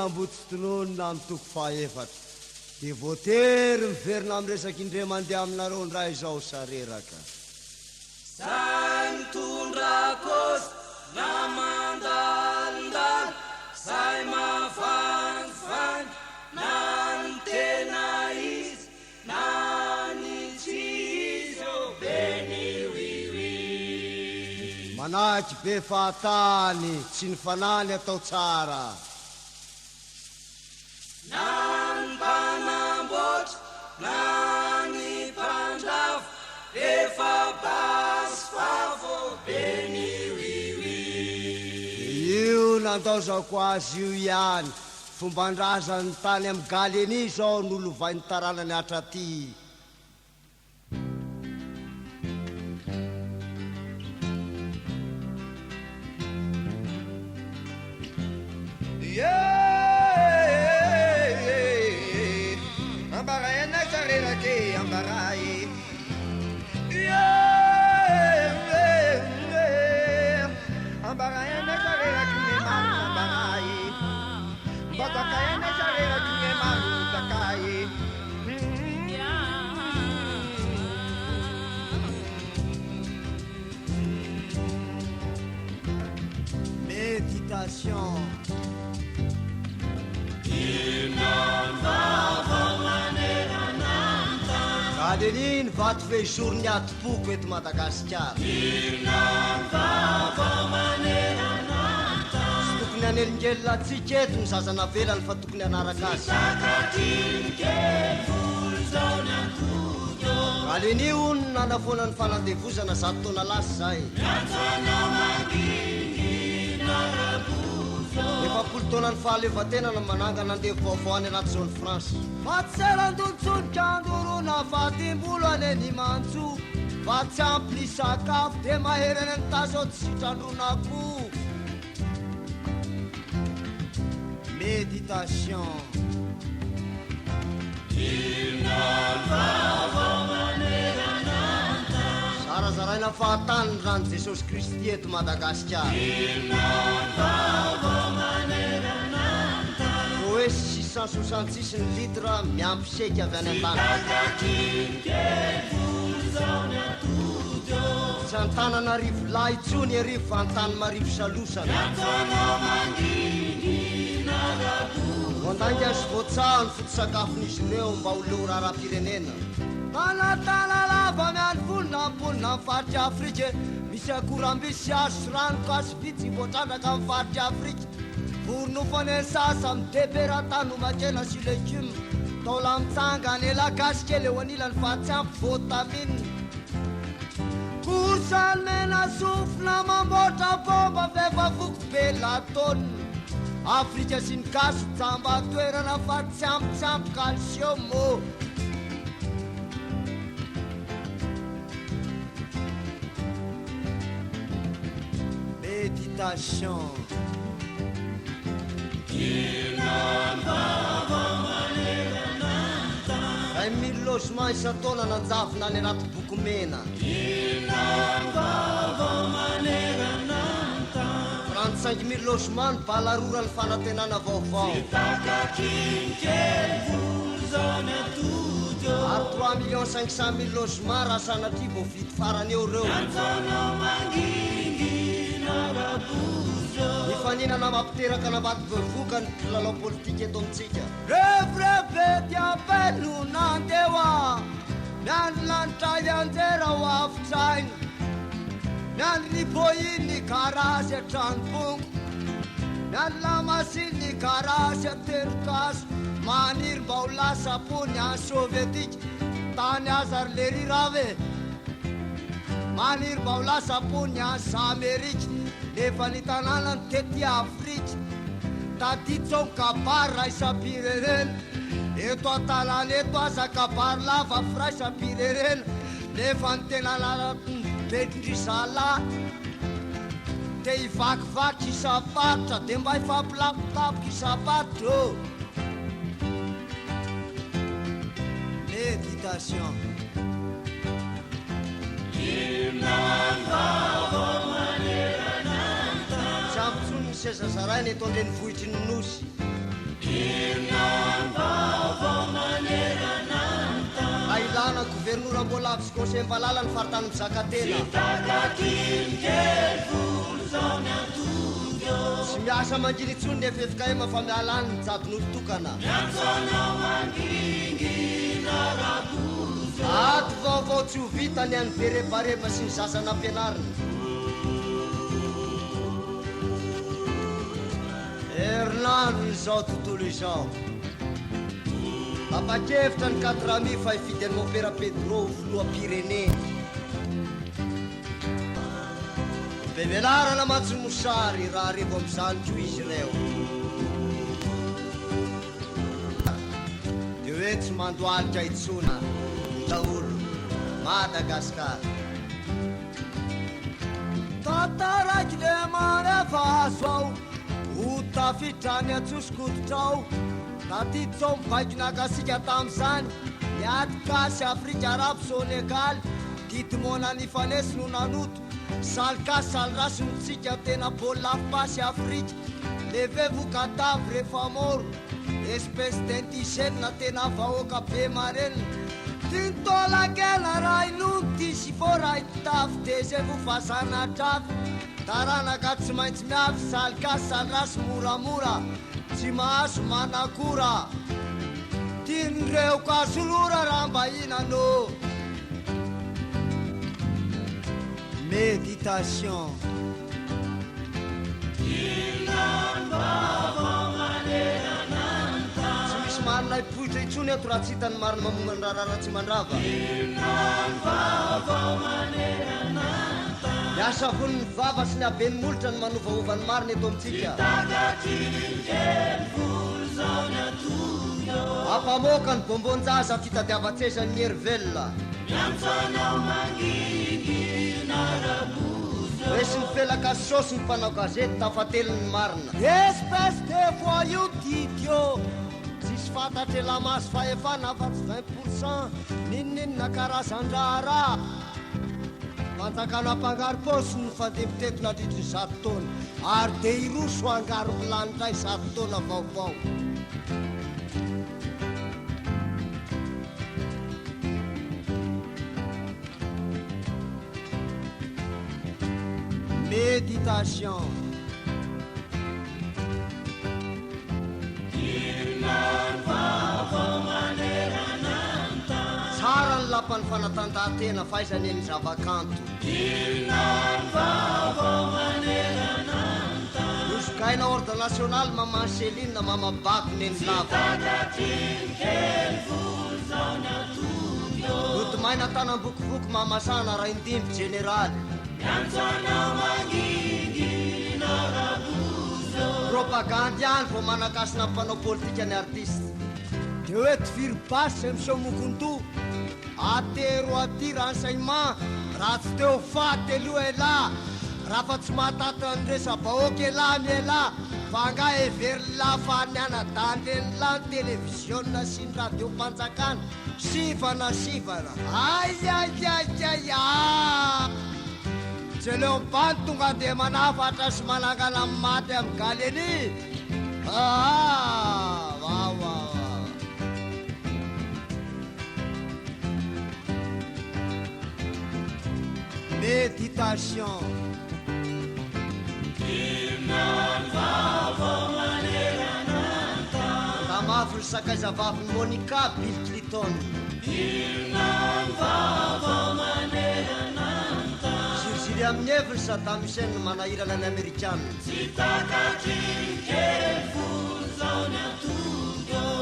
nambotsy-tononona amin'ny toko fahaefatra dia voatery miverina amin'ny resaky indre mandeha aminareo ny raha izao sareraka zay mitondra kosy na mandalindal zay mavandivandy na ny tena izy na ny tsy izy beny wiwi manahaky be fahatany tsy ny fanany atao tsara na ny mpanamboatra na ny mpandravo efa basy favo beny wiwi io nandao zako azy io ihany fomban-drazany tany amin'ny galeny zao nolovainy taranany hatraty ambarayana sarerake ambaray ambarayana sareraky ny maro ambaray batakayana sareraky ny maro takay méditation galeniny vato fe journy atopoko eto Madagasikara sy tokony anelingely atsika eto ny zazana velany fa tokony anaraka azy galeny io ny nanafona ny fanandevozana 100 taona lasy zay efa 10 taona ny fahaleovatena na mananga nandevo vaovao any anaty zone France fatselandontsodika andorona fatimbolo aneny mantso fa tsy ampy ny sakafo de maherany ny tasao tsy sitrandronako méditation zarazaraina fahatany rano Jesosy Kristy eto Madagasikara hoe 666 ny litre miampy seky avy any an-tany tsy an-tanana arivo lahy itsony arivo fa an-tany marivo salosana mandangy azy voatsahany foto-sakafon'izy ireo mba ho leo raharam-pirenena tanatana lava miany volona amponina amin'ny faritry Afrika misy akorambisy azo rano kasy vitsy voatrandraka amin'ny faritry Afrika vornofany sasa midebera-tany omakena sy legume taola mitsanga ny elagasy kely eo anilany fa tsy ampy votamine kosany mena sofina mamboatra bomba fefa foko be latone Afrika sy ny gasy tsamba toerana fa tsy ampy calcium méditation ray mille logement isa-taona nanjavona any anaty boky mena 35 000 logement ny balarora ny fanantenana vaovao ary 3 500 000 logement raha sanatria vao vity farany eo reo nifaninana mampiteraka navaty bevoka ny lalao politika eto amitsika revreve diapeno nandewa miandry lanitra ianjera ho afitrainy miandry ny boiny garasy atranopongo miandry lamasiny garasy aterokaso maniry mba ho lasa pony any sovietika tany aza ry le rirave maniry mba ho lasa pony any sa Amerika nefa ny tanàna ny tety Afrika taditsao kabary raha isam-pirenena eto atalana eto aza kabary lava fira isam-pirenena nefa ny tena betindrizala te hivakivaky isapatra de mba hifampilapitapoka isapatra méditation tsy ampitsony ny seza zarainy eto andreny vohitry ny nosy Ailana gouvernoura mbola avy sy conseil mbalala ny faritany mizaka tena sy miasa manginy tsony nefa FKM fa mialany ny jadon'olo tokana ato vaovao tsy ho vitany any berebareba sy ny sasana ampianariny herinandro izao tontolo izao apakevitra ny 4 000 fa hifidy any mopera Pedro filoha-pireneny bevelarana matsy mosary raha revo am'izany ko izy reo de hoe tsy mandoalika itsona taolo Madagasikara tantaraiky le manefa azo ao ho tafitrany atsosokototrao tatitsao mivaiki nakasika tam'izany miatikasy Afrika Arabo Senegal ditimona nifanesi no nanoto salkasy salrasy notsika tena bolafipasy Afrika levez-vous cadavre rehefa moro espèce d'indigène tena vahoaka be mareny tintolakela raha inono ty sy fô raha itafy taisez-vous fa zanatrafy taranaka tsy maintsy miavy salkasy salrasy moramora tsy mahazo manakora tian'ireo kasolora raha mba inano méditation tsy misy marina ipoitra itsony eto raha tsy hitany marina mamogna ny raha tsy mandrava miasa voniny vava sy ny abeny molotra ny manovaova ny marina eto amintsika ampamoaka ny bombonjaza fitadiavatsezany ny herivelona oesy ny felaka sosy ny mpanao gazety tafately ny marina espèce de voyou didio tsisy fantatry lamaso fahefana fa tsy 20% ninoninona karazan-draha raha fanjakana ampangaro posy ny fandepiteto nadritry 100 taona ary de iroso angaro milanitray 100 taona vaovao méditation tsara ny lapany fanatanjahantena faizany ny zavakanto nosokaina ordre national mama Céline mama Bakony ny lava lotomaina tanam-bokivoky mamasana raha indimby généraly propagandy any vo manakasina mpanao politika ny artiste de hoe tifiry basy émission mokonto atero aty renseignement raha tsy teo faty aloha ela raha fa tsy mahataty andresa bahoaka ela miela fa nga every lafaniana dandrenila ny télévisionna sy ny radio mpanjakana sivana aiaiaiaia tsy leo mbany tonga de manafatra sy manangana amin'ny maty amin'ny galeny vawa méditation tamavy ny sakaizavavy Monica Bill Clinton zirzily amin'ny heviny Saddam Hussein manahirana ny Amerikana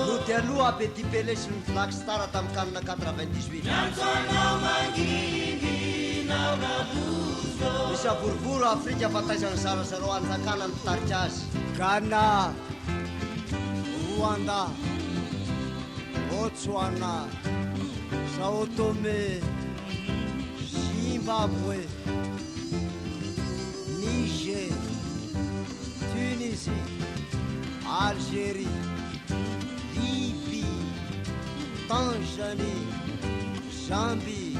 no de aloha Abedi Pelé sy ny Black Star tamin'ny kanina 98 misy avorivoro Afrika fataizany zarazaro anjakana mitarika azy Ghana, Rwanda, Botswana, Sao Tome, Zimbabwe, Niger, Tunisie, Algérie, Libye, Tanzanie, Zambie,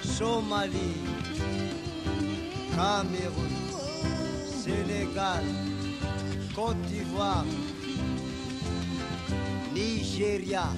Somalie, Cameroun, Sénégal, Côte d'Ivoire, Nigeria.